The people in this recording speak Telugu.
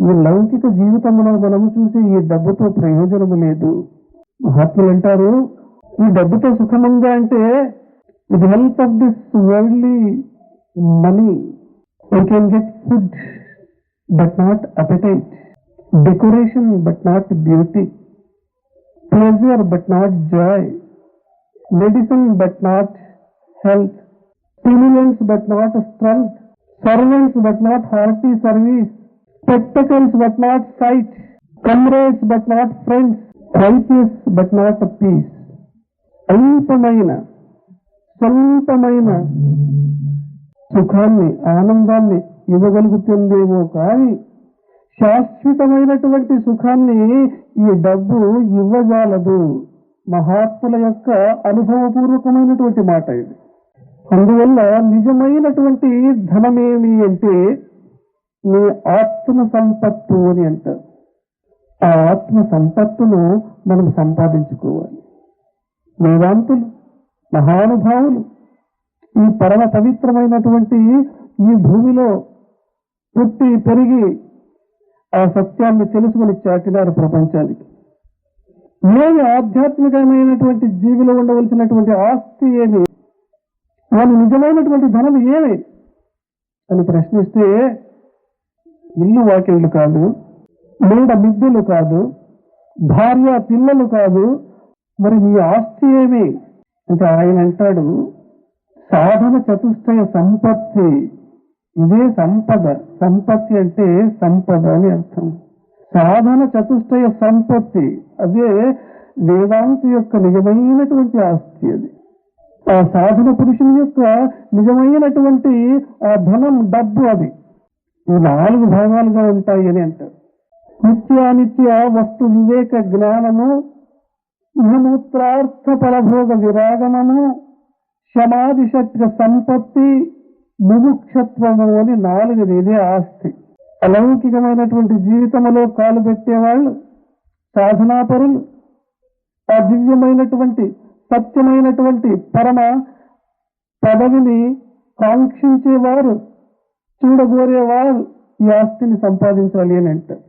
ఈ లౌకిక జీవితంలో మనము చూసే ఈ డబ్బుతో ప్రయోజనము లేదు. మహాత్ములు అంటారు, ఈ డబ్బుతో సుఖమంగా అంటే with help of this worldly money we can get food but not appetite, decoration but not beauty, pleasure but not Joy, medicine but not health, stimulants but not strength, servants but not hearty service, spectacles but not sight, comrades but not friends, righteous but not peace. అల్పమైన స్వల్పమైన సుఖాన్ని ఆనందాన్ని ఇవ్వగలుగుతుందేమో కానీ శాశ్వతమైనటువంటి సుఖాన్ని ఈ డబ్బు ఇవ్వజాలదు. మహాత్ముల యొక్క అనుభవపూర్వకమైనటువంటి మాట ఇది. అందువల్ల నిజమైనటువంటి ధనమేమి అంటే నీ ఆత్మ సంపత్తు అని అంటారు. ఆ ఆత్మ సంపత్తును మనం సంపాదించుకోవాలి. వేదాంతులు, మహానుభావులు ఈ పరమ పవిత్రమైనటువంటి ఈ భూమిలో పుట్టి పెరిగి ఆ సత్యాన్ని తెలుసుకుని చాటినారు ప్రపంచానికి. ఏమి ఆధ్యాత్మికమైనటువంటి జీవిలో ఉండవలసినటువంటి ఆస్తి ఏమి, వాళ్ళు నిజమైనటువంటి ధనం ఏమి అని ప్రశ్నిస్తే ఇల్లు వాకిళ్ళు కాదు, మూడ మిద్దెలు కాదు, భార్య పిల్లలు కాదు, మరి నీ ఆస్తి ఏమి అంటే ఆయన అంటాడు, సాధన చతుష్టయ సంపత్తి. ఇదే సంపద. సంపత్తి అంటే సంపద అని అర్థం. సాధన చతుష్టయ సంపత్తి అదే వేదాంతి యొక్క నిజమైనటువంటి ఆస్తి. అది ఆ సాధన పురుషుని యొక్క నిజమైనటువంటి ఆ ధనం, డబ్బు. అది ఈ 4 భాగాలుగా ఉంటాయి అని అంటారు. నిత్యానిత్య వస్తు వివేక జ్ఞానము, ఇహమూత్రార్థ పరభోగ విరాగమము, శమాది శక్తి సంపత్తి, ముముక్షత్వము అని 4 ఇదే ఆస్తి. అలౌకికమైనటువంటి జీవితంలో కాలు పెట్టేవాళ్ళు, సాధనాపరులు, ఆ దివ్యమైనటువంటి సత్యమైనటువంటి పరమ పదవిని కాంక్షించేవారు, చూడగోరేవారు ఈ ఆస్తిని సంపాదించాలి అని అంటారు.